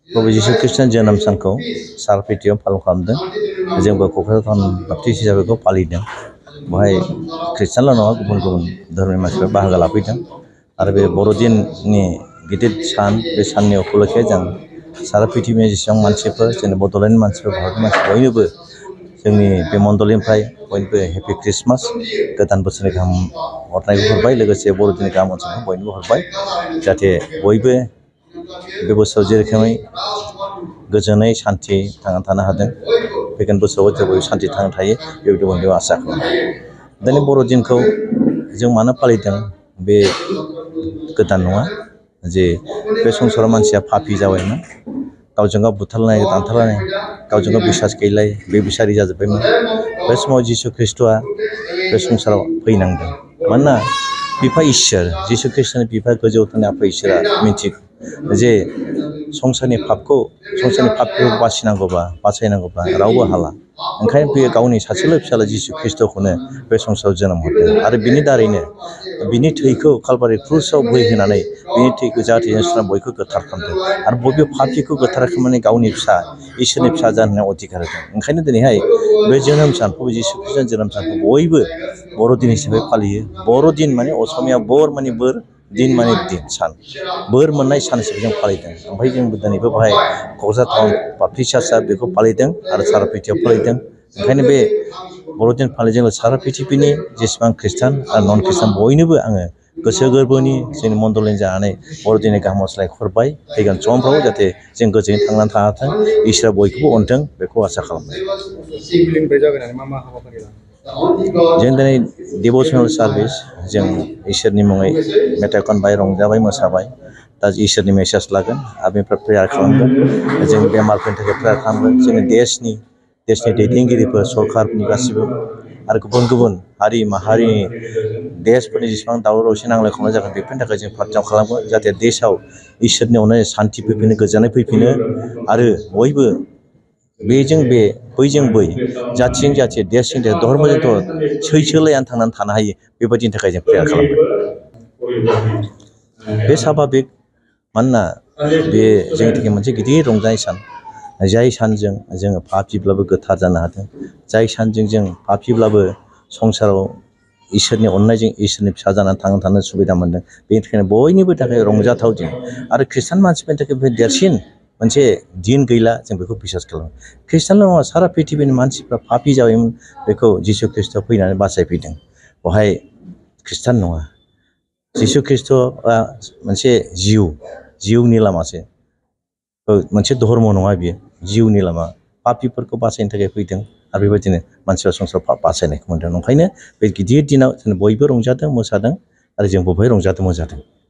प्रभु जीशु ख्रीष्टनि जोनोम सानखौ सारापीटियाव पालन खालामदों। जोंबो क'क्राझार टाउन बाप्टिस्ट हिसाबै बेखौ फालिदों। बेवहाय ख्रिस्टानल' नङा गुबुन गुबुन धोरोमनि मानसिफ्रा बाहागो लाफैदों। आरो बे बर'दिननि गिदिर सान, बे साननि उपलक्षे जों सारा पृथिबीनि जेसेबां मानसिफोर जोंनि बड'लेण्डनि मानसिफोर, भारतनि मानसिफोर बयनोबो जोंनि बे मण्डलनिफ्राय बयनोबो हेपि ख्रिस्टमास, गोदान बोसोरनि गाहाम हरनायखौ हरबाय। लोगोसे बर'दिननि गाहाम हामलायनायखौ बयनोबो हरबाय। जाहाथे बयबो बे बोसोराव जे रोखोमै गोजोनै सान्थि थांनानै थानो हादों, फैगोन बोसोराव जेबो सान्थि थांनानै थायो, बेबायदि बयबो आसा खालामो। दिनै बर'दिनखौ जों मानो फालिदों? बे गोदान नङा जे बे संसाराव मानसिया पापि जाबायमोन, गावजों गाव बुथारलायनाय, दानथारलायनाय, गावजों गाव बिसास गैलाय, बे बिसारि जाजोब्बायमोन। बे समाव जिशु ख्रिस्ट'आ बे संसाराव फैनांदों। मानोना बिफा इसोर, जिशु ख्रिस्ट'नि बिफा गोजौआव थानाय आफा इसोरा मिथिगौ जे संसारनि पापखौ बासिनांगौबा, बासायनांगौबा रावबो हाला। ओंखायनो बेयो गावनि सासेल' फिसाला जिशु ख्रिस्ट'खौनो बे संसाराव जोनोम हरदों। आरो बिनि दारैनो बिनि थैखौ कालभारि क्रुसाव बोहैहोनानै बिनि थैखौ जाहाथे सुना बयखौ गोथार खालामदों। आरो बयबो पापिखौ गोथार खालामनानै गावनि फिसा, इसोरनि फिसा जानो अधिकार होदों। ओंखायनो दिनैहाय बे जोनोम सान, प्रभु जिशु ख्रिस्ट'नि जोनोम सानखौ बयबो बर'दिन हिसाबै फालियो। बर'दिन माने असमिया बर माने बोर, दिन माने दिन, सान, बोर मोननाय सान हिसाबै जों फालिदों। ओमफ्राय जोंबो दिनैबो बेवहाय क'क्राझार टाउन बाप्टिस्ट चार्चआ बेखौ फालिदों आरो सारा पृथिबीयाव फालिदों। ओंखायनो बे बर'दिन फालिनायजों सारा पृथिबीनि जेसेबां ख्रिस्टान आरो नन ख्रिस्टान बयनोबो आङो गोसो गोरबोनि जोंनि मण्डलनि जानानै बर'दिननि गाहाम हामलायनायखौ हरबाय। फैगोन समफ्राव जाहाथे जों गोजोनै थांनानै थाथों, इसोरा बयखौबो अनथों, बेखौ आसा खालामबाय। जों दिनै डिभ'सनेल सार्भिस, जों इसोरनि मुङै मेथाइ खनबाय, रंजाबाय, मोसाबाय। दा इसोरनि मेसेज लागोन आरो बेनिफ्राय प्रेयार खालामगोन। जों बेमारफोरनि थाखाय प्रेयार खालामगोन। जोंनि देशनि दैदेनगिरिफोर, सरकारनि गासिबो आरो गुबुन गुबुन हारि माहारिनि देशफोरनि जेसेबां दावराव दावसि नांलाय खमलाय जागोन, बेफोरनि थाखाय जों प्रार्थना खालामगोन। जाहाथे देशआव इसोरनि अननाय सान्थि फैफिनो, गोजोननाय फैफिनो आरो बयबो बेजों बे, बैजों बै, जाथिजों जाथि, देशजों देश, धर्मजों धर्म सैसोलायनानै थांनानै थानो हायो, बेबायदिनि थाखाय जों प्रेयार खालामगोन। बे साभाबिक, मानोना बे जोंनि थाखाय मोनसे गिदिर रंजानाय सान। जाय सानजों जोङो पापिब्लाबो गोथार जानो हादों, जाय सानजों जों पापिब्लाबो संसाराव इसोरनि अननायजों इसोरनि फिसा जानानै थांनानै थानो सुबिदा मोनदों। बेनि थाखायनो बयनिबो थाखाय रंजाथाव दिन। आरो ख्रिस्टान मानसिफोरनि थाखाय बे देरसिन मोनसे दिन गैला, जों बेखौ बिसास खालामो। ख्रिस्टानल' नङा, सारा पृथिबीनि मानसिफ्रा पापि जाबायमोन, बेखौ जिशु ख्रिस्ट'आ फैनानै बासायफैदों। बेवहाय ख्रिस्टान नङा, जिशु ख्रिस्ट'आ मोनसे जिउनि लामासो, मोनसे धर्म नङा, बियो जिउनि लामा। पापिफोरखौ बासायनो थाखाय फैदों आरो बेबायदिनो मानसिफ्रा संसाराव बासायनायखौ मोनदों। ओंखायनो बे गिदिर दिनाव जों बयबो रंजादों, मोसादों आरो जों बयबो रंजादों, मोसादों।